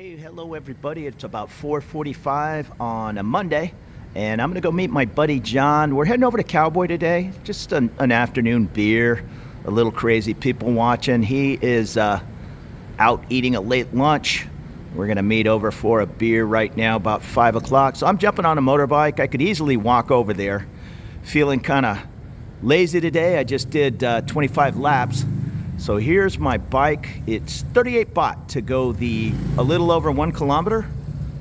Hey, hello everybody. It's about 4:45 on a Monday, and I'm gonna go meet my buddy John. We're heading over to Cowboy today. Just an afternoon beer, a little crazy people watching. He is out eating a late lunch. We're gonna meet over for a beer right now about 5 o'clock. So I'm jumping on a motorbike. I could easily walk over there. Feeling kind of lazy today. I just did 25 laps. So here's my bike. It's 38 baht to go a little over 1 kilometer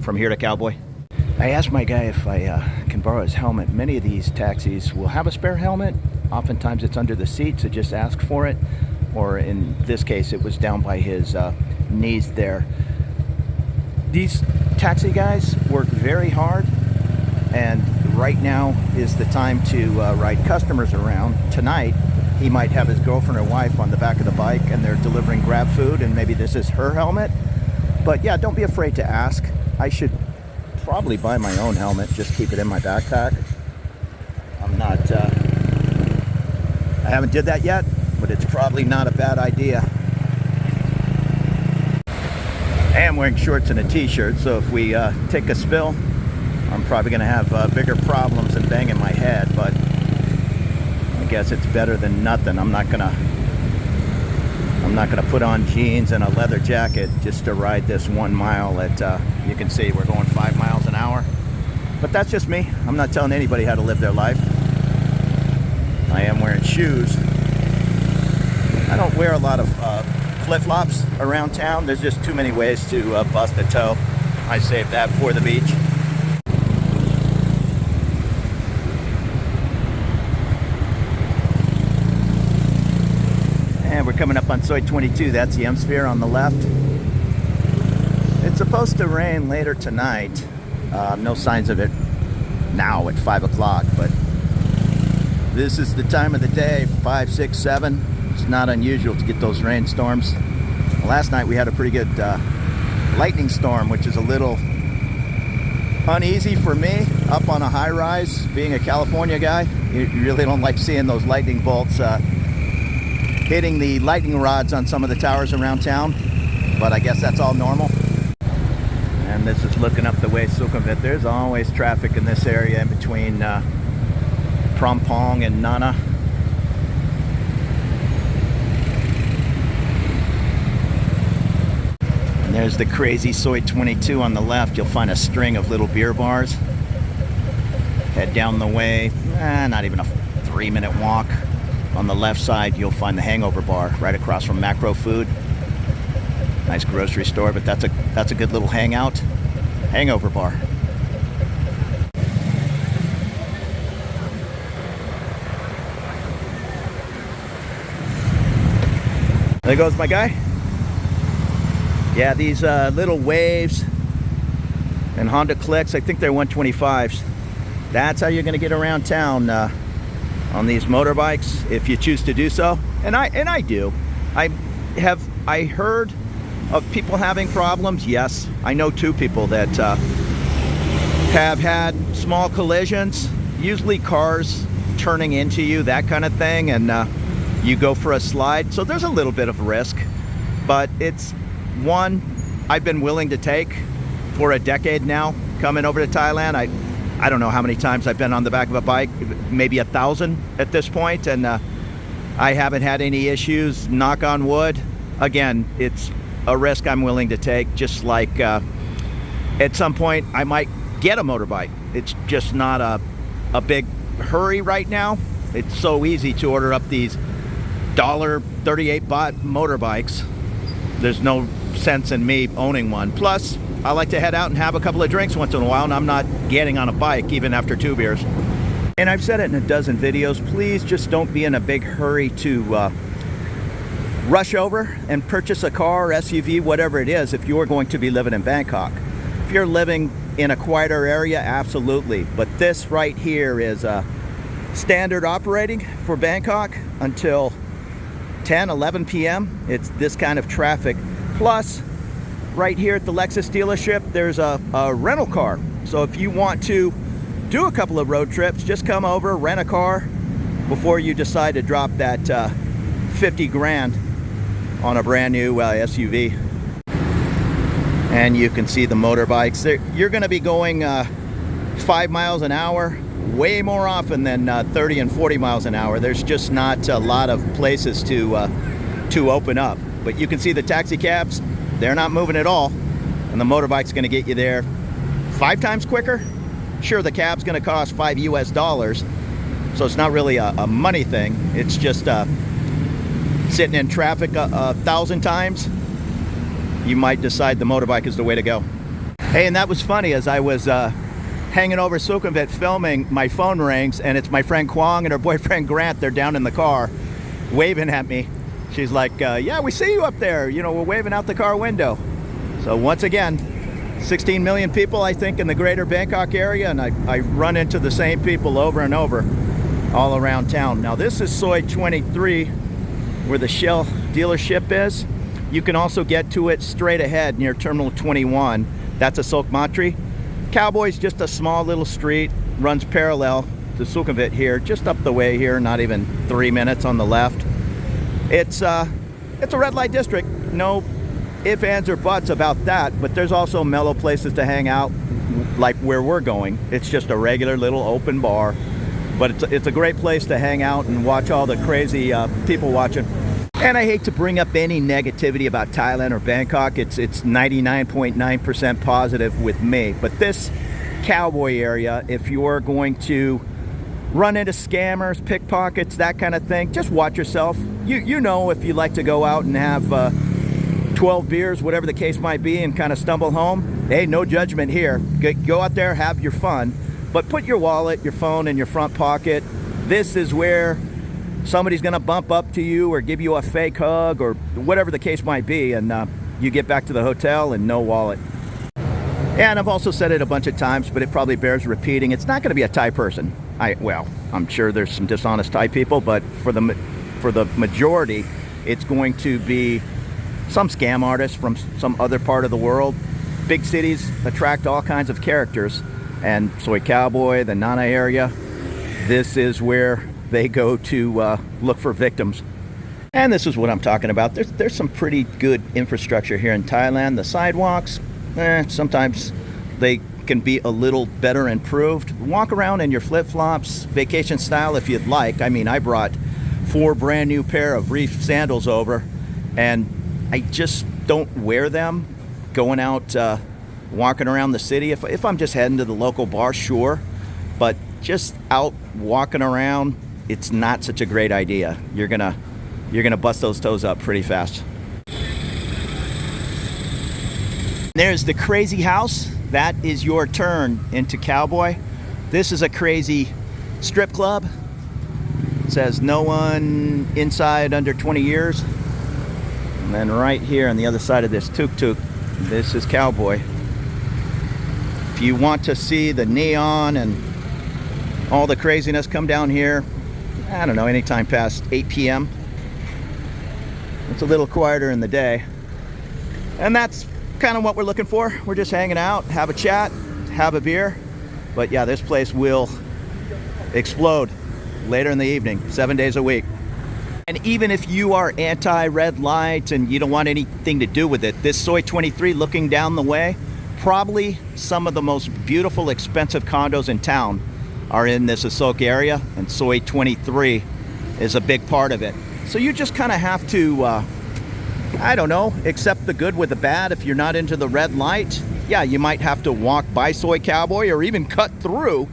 from here to Cowboy. I asked my guy if I can borrow his helmet. Many of these taxis will have a spare helmet. Oftentimes it's under the seat, so just ask for it. Or in this case, it was down by his knees there. These taxi guys work very hard, and right now is the time to ride customers around. Tonight, he might have his girlfriend or wife on the back of the bike and they're delivering grab food, and maybe this is her helmet. But yeah, don't be afraid to ask. I should probably buy my own helmet, just keep it in my backpack. I haven't did that yet, but it's probably not a bad idea. I am wearing shorts and a t-shirt, so if we take a spill, I'm probably gonna have bigger problems than banging my head, but I guess it's better than nothing. I'm not gonna put on jeans and a leather jacket just to ride this 1 mile at, you can see we're going 5 miles an hour. But that's just me. I'm not telling anybody how to live their life. I am wearing shoes. I don't wear a lot of flip-flops around town. There's just too many ways to bust a toe. I save that for the beach. And we're coming up on Soi 22. That's the M-Sphere on the left. It's supposed to rain later tonight. No signs of it now at 5 o'clock, but this is the time of the day, 5, 6, 7. It's not unusual to get those rainstorms. Last night we had a pretty good lightning storm, which is a little uneasy for me up on a high rise. Being a California guy, you really don't like seeing those lightning bolts hitting the lightning rods on some of the towers around town, but I guess that's all normal. And this is looking up the way Sukhumvit. There's always traffic in this area in between Prompong and Nana. And there's the crazy Soi 22 on the left. You'll find a string of little beer bars. Head down the way, not even a 3-minute walk. On the left side, you'll find the Hangover Bar right across from Macro Food. Nice grocery store, but that's a good little hangout. Hangover Bar. There goes my guy. Yeah, these little Waves and Honda Clicks, I think they're 125s. That's how you're going to get around town on these motorbikes, if you choose to do so. And I do. I heard of people having problems. Yes, I know 2 people that have had small collisions, usually cars turning into you, that kind of thing, and you go for a slide. So there's a little bit of risk, but it's one I've been willing to take for a decade now, coming over to Thailand. I don't know how many times I've been on the back of a bike, maybe 1,000 at this point, and I haven't had any issues, knock on wood. Again, it's a risk I'm willing to take, just like at some point I might get a motorbike. It's just not a big hurry right now. It's so easy to order up these $38 baht motorbikes. There's no sense in me owning one. Plus, I like to head out and have a couple of drinks once in a while, and I'm not getting on a bike even after 2 beers. And I've said it in a dozen videos, please just don't be in a big hurry to rush over and purchase a car, SUV, whatever it is, if you're going to be living in Bangkok. If you're living in a quieter area, absolutely. But this right here is standard operating for Bangkok until 10, 11 p.m. It's this kind of traffic. Plus, right here at the Lexus dealership, there's a rental car. So if you want to do a couple of road trips, just come over, rent a car before you decide to drop that 50 grand on a brand new SUV. And you can see the motorbikes. You're going to be going 5 miles an hour way more often than 30 and 40 miles an hour. There's just not a lot of places to open up. But you can see the taxi cabs, they're not moving at all. And the motorbike's going to get you there 5 times quicker. Sure, the cab's going to cost $5 US, so it's not really a money thing. It's just sitting in traffic 1,000 times. You might decide the motorbike is the way to go. Hey, and that was funny. As I was hanging over Sukhumvit filming, my phone rings, and it's my friend Kwong and her boyfriend Grant. They're down in the car waving at me. She's like, yeah, we see you up there. You know, we're waving out the car window. So once again, 16 million people, I think, in the greater Bangkok area, and I run into the same people over and over all around town. Now, this is Soi 23, where the Shell dealership is. You can also get to it straight ahead near Terminal 21. That's a Sok Matri. Cowboy's just a small little street, runs parallel to Sukhumvit here, just up the way here, not even 3 minutes on the left. It's a red light district. No ifs, ands, or buts about that, but there's also mellow places to hang out, like where we're going. It's just a regular little open bar, but it's a great place to hang out and watch all the crazy people watching. And I hate to bring up any negativity about Thailand or Bangkok. It's 99.9% positive with me. But this cowboy area, if you're going to run into scammers, pickpockets, that kind of thing, just watch yourself. You know, if you like to go out and have 12 beers, whatever the case might be, and kind of stumble home, hey, no judgment here. Go out there, have your fun, but put your wallet, your phone in your front pocket. This is where somebody's going to bump up to you or give you a fake hug or whatever the case might be, and you get back to the hotel and no wallet. And I've also said it a bunch of times, but it probably bears repeating. It's not going to be a Thai person. Well, I'm sure there's some dishonest Thai people, but for the majority, it's going to be some scam artist from some other part of the world. Big cities attract all kinds of characters, and Soi Cowboy, the Nana area, this is where they go to look for victims. And this is what I'm talking about. There's some pretty good infrastructure here in Thailand. The sidewalks, sometimes they can be a little better improved. Walk around in your flip-flops, vacation style if you'd like. I mean, I brought 4 brand new pair of Reef sandals over, and I just don't wear them going out walking around the city. If I'm just heading to the local bar, sure, but just out walking around, it's not such a great idea. You're gonna bust those toes up pretty fast. There's the crazy house. That is your turn into Cowboy. This is a crazy strip club. It says no one inside under 20 years. And then right here on the other side of this tuk-tuk, this is Cowboy. If you want to see the neon and all the craziness, come down here, I don't know, anytime past 8 p.m. It's a little quieter in the day. And that's kind of what we're looking for. We're just hanging out, have a chat, have a beer. But yeah, this place will explode later in the evening, 7 days a week. And even if you are anti-red light and you don't want anything to do with it, this Soi 23 looking down the way, probably some of the most beautiful, expensive condos in town are in this Asok area, and Soi 23 is a big part of it. So you just kind of have to, I don't know, accept the good with the bad. If you're not into the red light, yeah, you might have to walk by Soi Cowboy or even cut through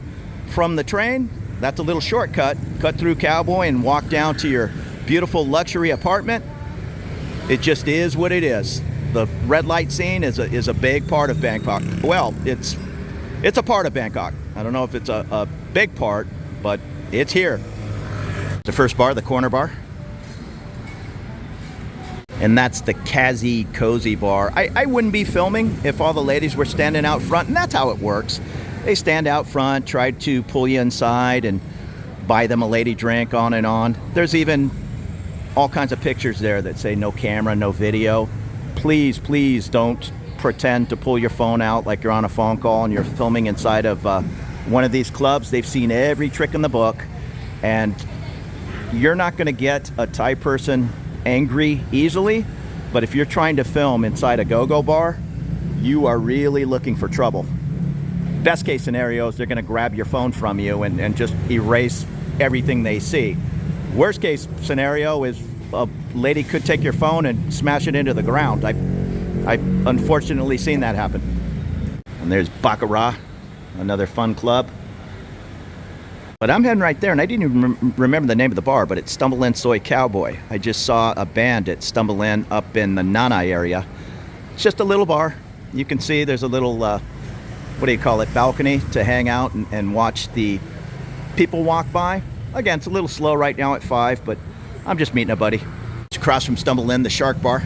from the train. That's a little shortcut. Cut through Cowboy and walk down to your beautiful luxury apartment. It just is what it is. The red light scene is a big part of Bangkok. Well, it's a part of Bangkok. I don't know if it's a big part, but it's here. The first bar, the corner bar. And that's the Kazi Cozy Bar. I wouldn't be filming if all the ladies were standing out front, and that's how it works. They stand out front, try to pull you inside and buy them a lady drink, on and on. There's even all kinds of pictures there that say no camera, no video. Please, please don't pretend to pull your phone out like you're on a phone call and you're filming inside of one of these clubs. They've seen every trick in the book, and you're not going to get a Thai person angry easily. But if you're trying to film inside a go-go bar, you are really looking for trouble. Best case scenario is they're going to grab your phone from you and just erase everything they see. Worst case scenario is a lady could take your phone and smash it into the ground. I've unfortunately seen that happen. And there's Baccarat, another fun club. But I'm heading right there, and I didn't even remember the name of the bar, but it's Stumble In Soi Cowboy. I just saw a band at Stumble In up in the Nana area. It's just a little bar. You can see there's a little, what do you call it, balcony to hang out and watch the people walk by. Again, it's a little slow right now at 5, but I'm just meeting a buddy. It's across from Stumble In, the Shark Bar,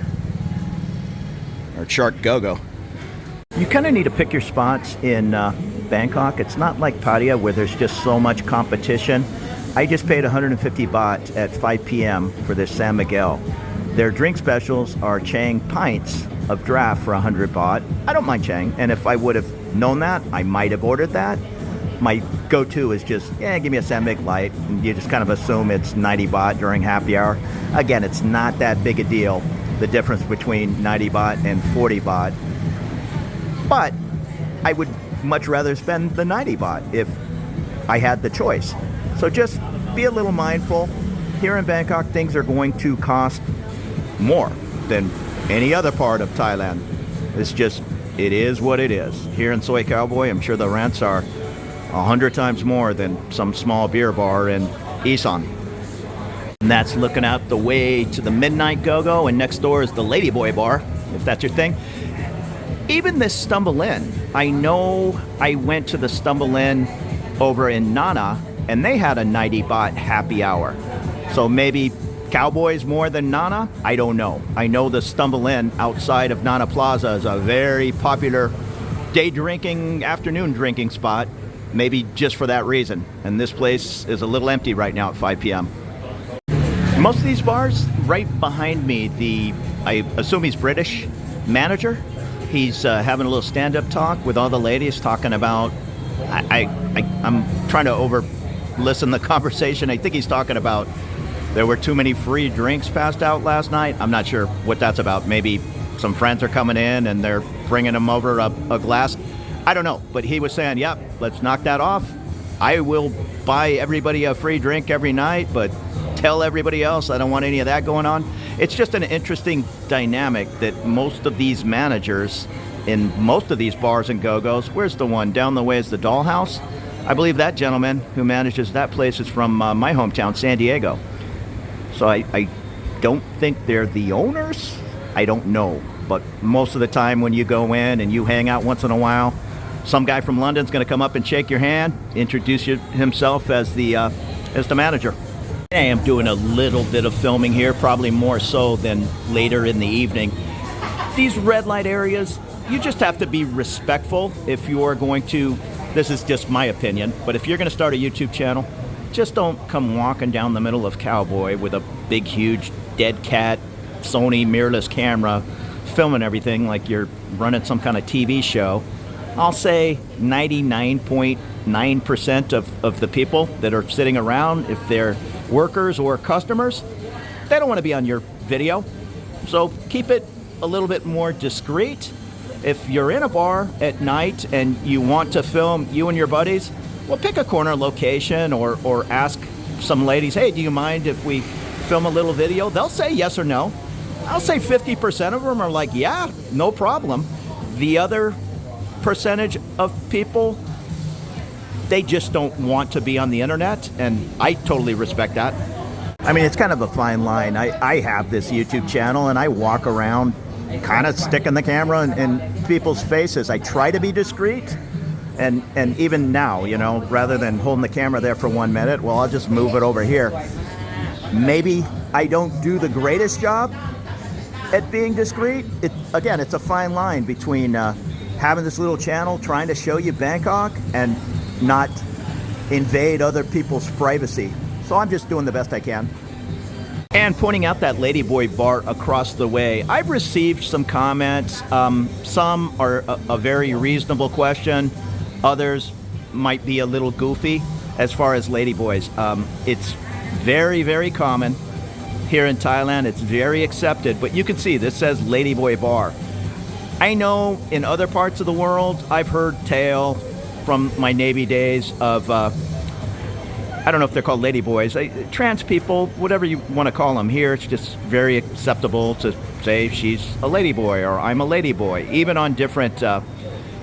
or Shark Go-Go. You kind of need to pick your spots in Bangkok. It's not like Pattaya where there's just so much competition. I just paid 150 baht at 5 p.m. for this San Miguel. Their drink specials are Chang pints of draft for 100 baht. I don't mind Chang, and if I would have known that, I might have ordered that. My go-to is just, give me a San Mig light, and you just kind of assume it's 90 baht during happy hour. Again, it's not that big a deal, the difference between 90 baht and 40 baht. But I would much rather spend the 90 baht if I had the choice. So just be a little mindful. Here in Bangkok, things are going to cost more than any other part of Thailand. It is what it is. Here in Soi Cowboy, I'm sure the rents are 100 times more than some small beer bar in Isan. And that's looking out the way to the Midnight Go-Go, and next door is the Ladyboy Bar, if that's your thing. Even this Stumble In, I know I went to the Stumble In over in Nana, and they had a 90 baht happy hour. So maybe Cowboys more than Nana? I don't know. I know the Stumble In outside of Nana Plaza is a very popular day drinking, afternoon drinking spot, maybe just for that reason. And this place is a little empty right now at 5 p.m. Most of these bars, right behind me, I assume he's British manager. He's having a little stand-up talk with all the ladies talking about, I'm trying to listen the conversation. I think he's talking about there were too many free drinks passed out last night. I'm not sure what that's about. Maybe some friends are coming in and they're bringing them over a glass. I don't know. But he was saying, yep, let's knock that off. I will buy everybody a free drink every night, but tell everybody else I don't want any of that going on. It's just an interesting dynamic that most of these managers in most of these bars and go-go's, where's the one down the way is the Dollhouse? I believe that gentleman who manages that place is from my hometown, San Diego. So I don't think they're the owners. I don't know. But most of the time when you go in and you hang out once in a while, some guy from London's going to come up and shake your hand, introduce himself as the manager. I am doing a little bit of filming here, probably more so than later in the evening. These red light areas, you just have to be respectful if you are going to, this is just my opinion, but if you're going to start a YouTube channel, just don't come walking down the middle of Cowboy with a big, huge, dead cat, Sony mirrorless camera, filming everything like you're running some kind of TV show. I'll say 99.9% of the people that are sitting around, if they're workers or customers, they don't want to be on your video. So keep it a little bit more discreet. If you're in a bar at night and you want to film you and your buddies, well, pick a corner location or ask some ladies, hey, do you mind if we film a little video? They'll say yes or no. I'll say 50% of them are like, yeah, no problem. The other percentage of people, they just don't want to be on the internet, and I totally respect that. I mean, it's kind of a fine line. I have this YouTube channel, and I walk around kind of sticking the camera in people's faces. I try to be discreet, and even now, you know, rather than holding the camera there for 1 minute, well, I'll just move it over here. Maybe I don't do the greatest job at being discreet. Again, it's a fine line between having this little channel, trying to show you Bangkok, and not invade other people's privacy. So I'm just doing the best I can. And pointing out that Ladyboy Bar across the way, I've received some comments. Some are a very reasonable question. Others might be a little goofy as far as ladyboys. It's very, very common here in Thailand. It's very accepted. But you can see this says Ladyboy Bar. I know in other parts of the world, I've heard tale from my Navy days of, I don't know if they're called ladyboys, trans people, whatever you want to call them. Here, it's just very acceptable to say she's a ladyboy or I'm a ladyboy. Even on different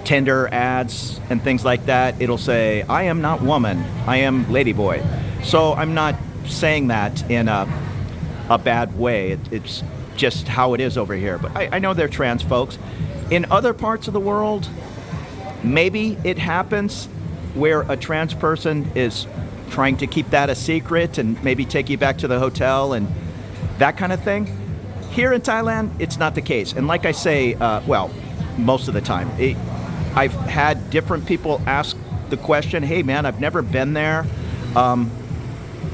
Tinder ads and things like that, it'll say, I am not woman, I am ladyboy. So I'm not saying that in a bad way. It's just how it is over here. But I know they're trans folks. In other parts of the world, maybe it happens where a trans person is trying to keep that a secret and maybe take you back to the hotel and that kind of thing. Here in Thailand, it's not the case. And like I say, well, most of the time, I've had different people ask the question, hey man, I've never been there.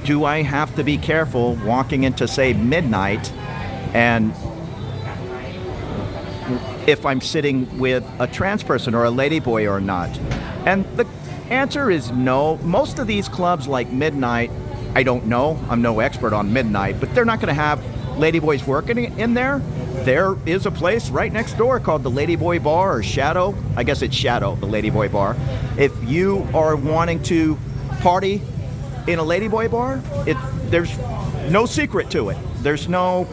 Do I have to be careful walking into, say, midnight, and if I'm sitting with a trans person or a ladyboy or not? And the answer is no. Most of these clubs like midnight, I don't know, I'm no expert on midnight, but they're not going to have ladyboys working in there. There is a place right next door called the Ladyboy Bar, or Shadow. I guess it's Shadow, the Ladyboy Bar. If you are wanting to party in a ladyboy bar, there's no secret to it. There's no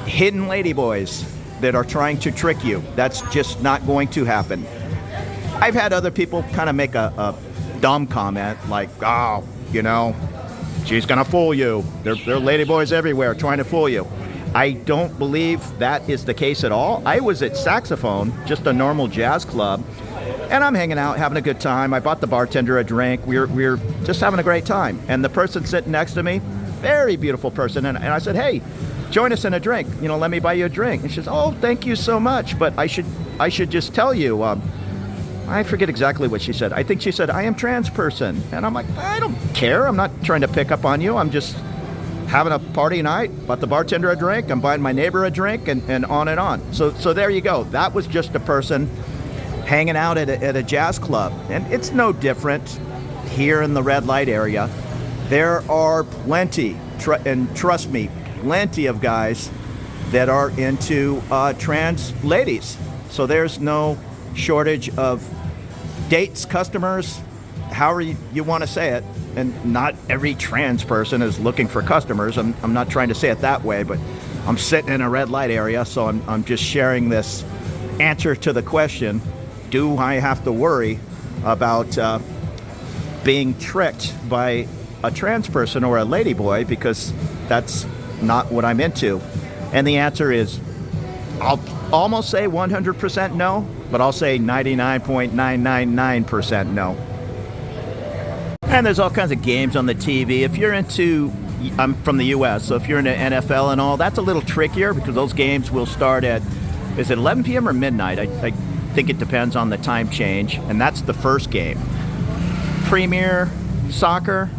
hidden ladyboys that are trying to trick you. That's just not going to happen. I've had other people kind of make a dumb comment like, oh, you know, she's gonna fool you. There are ladyboys everywhere trying to fool you. I don't believe that is the case at all. I was at Saxophone, just a normal jazz club, and I'm hanging out, having a good time. I bought the bartender a drink. We're just having a great time. And the person sitting next to me, very beautiful person, and I said, hey, join us in a drink. You know, let me buy you a drink. And she says, oh, thank you so much, but I should just tell you, I forget exactly what she said. I think she said, I am trans person. And I'm like, I don't care. I'm not trying to pick up on you. I'm just having a party night, bought the bartender a drink, I'm buying my neighbor a drink, and on and on. So there you go. That was just a person hanging out at a jazz club. And it's no different here in the red light area. There are plenty, and trust me, plenty of guys that are into trans ladies. So there's no shortage of dates, customers, however you want to say it. And not every trans person is looking for customers. I'm not trying to say it that way, but I'm sitting in a red light area, so I'm just sharing this answer to the question, do I have to worry about being tricked by a trans person or a ladyboy, because that's not what I'm into? And the answer is, I'll almost say 100% no, but I'll say 99.999% no. And there's all kinds of games on the TV. If you're into, I'm from the U.S., so if you're into NFL and all, that's a little trickier because those games will start at, is it 11 p.m. or midnight? I think it depends on the time change, and that's the first game. Premier Soccer,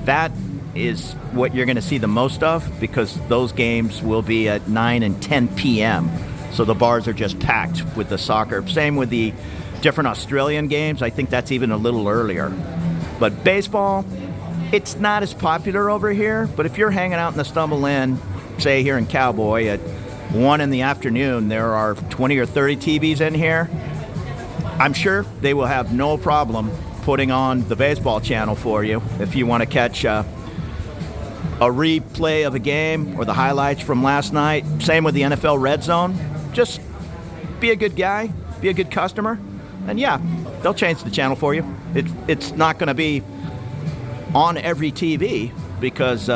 that is what you're going to see the most of because those games will be at 9 and 10 p.m. So the bars are just packed with the soccer. Same with the different Australian games. I think that's even a little earlier. But baseball, it's not as popular over here. But if you're hanging out in the Stumble Inn, say here in Cowboy at 1 in the afternoon, there are 20 or 30 TVs in here. I'm sure they will have no problem putting on the baseball channel for you if you want to catch a replay of a game or the highlights from last night. Same with the NFL Red Zone. Just be a good guy, be a good customer, and yeah, they'll change the channel for you. It's not going to be on every TV because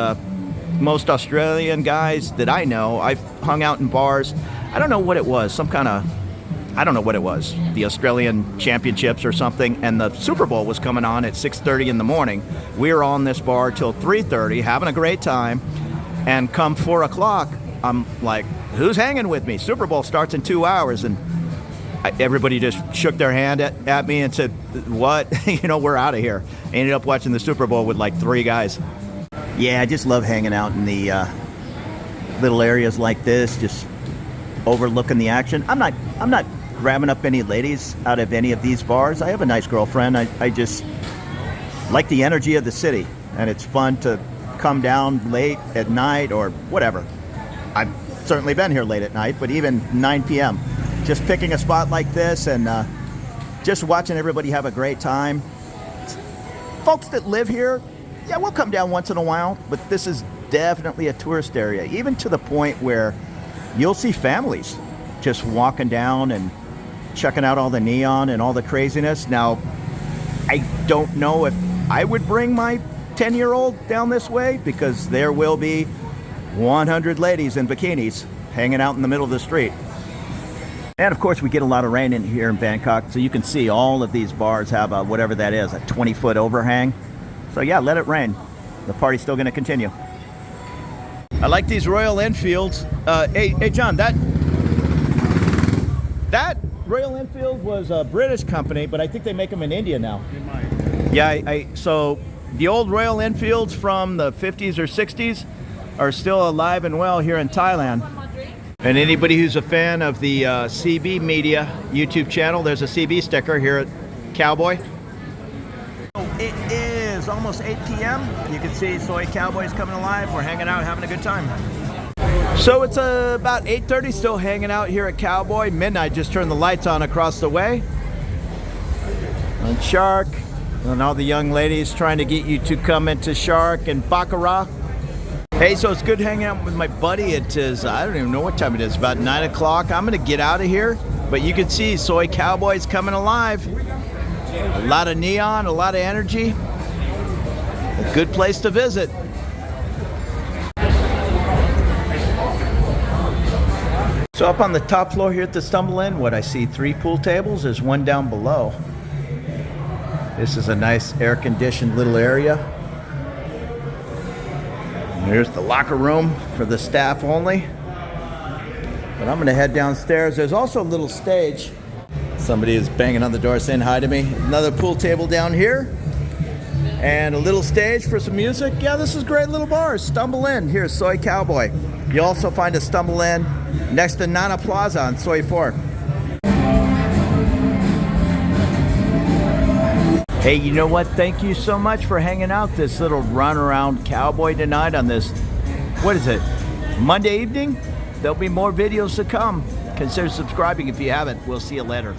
most Australian guys that I know, I've hung out in bars. I don't know what it was, I don't know what it was, the Australian Championships or something, and the Super Bowl was coming on at 6:30 in the morning. We were on this bar till 3:30, having a great time, and come 4 o'clock, I'm like, who's hanging with me? Super Bowl starts in 2 hours, and everybody just shook their hand at me and said, what? You know, we're out of here. I ended up watching the Super Bowl with like 3 guys. Yeah, I just love hanging out in the little areas like this, just overlooking the action. I'm not grabbing up any ladies out of any of these bars. I have a nice girlfriend. I just like the energy of the city, and it's fun to come down late at night or whatever. I've certainly been here late at night, but even 9 p.m. just picking a spot like this and just watching everybody have a great time. Folks that live here, yeah, we'll come down once in a while, but this is definitely a tourist area, even to the point where you'll see families just walking down and checking out all the neon and all the craziness. Now, I don't know if I would bring my 10-year-old down this way, because there will be 100 ladies in bikinis hanging out in the middle of the street. And of course, we get a lot of rain in here in Bangkok, so you can see all of these bars have a, whatever that is, a 20-foot overhang. So yeah, let it rain. The party's still going to continue. I like these Royal Enfields. Hey John, that Royal Enfield was a British company, but I think they make them in India now. They might. Yeah, so the old Royal Enfields from the 50s or 60s are still alive and well here in Thailand. And anybody who's a fan of the CB Media YouTube channel, there's a CB sticker here at Cowboy. It is almost 8 p.m. You can see Soi Cowboy's coming alive. We're hanging out, having a good time. So it's about 8:30, still hanging out here at Cowboy. Midnight, just turned the lights on across the way. And Shark, and all the young ladies trying to get you to come into Shark and Baccarat. Hey, so it's good hanging out with my buddy. It is, I don't even know what time it is, about 9 o'clock. I'm gonna get out of here, but you can see Soi Cowboy's coming alive. A lot of neon, a lot of energy. A good place to visit. So up on the top floor here at the Stumble Inn, what I see 3 pool tables. There's one down below. This is a nice air-conditioned little area. And here's the locker room for the staff only. But I'm gonna head downstairs. There's also a little stage. Somebody is banging on the door saying hi to me. Another pool table down here. And a little stage for some music. Yeah, this is a great little bar. Stumble Inn here at Soi Cowboy. You'll also find a Stumble Inn next to Nana Plaza on Soi 4. Hey, you know what? Thank you so much for hanging out this little run around Cowboy tonight on this, what is it, Monday evening? There'll be more videos to come. Consider subscribing if you haven't. We'll see you later.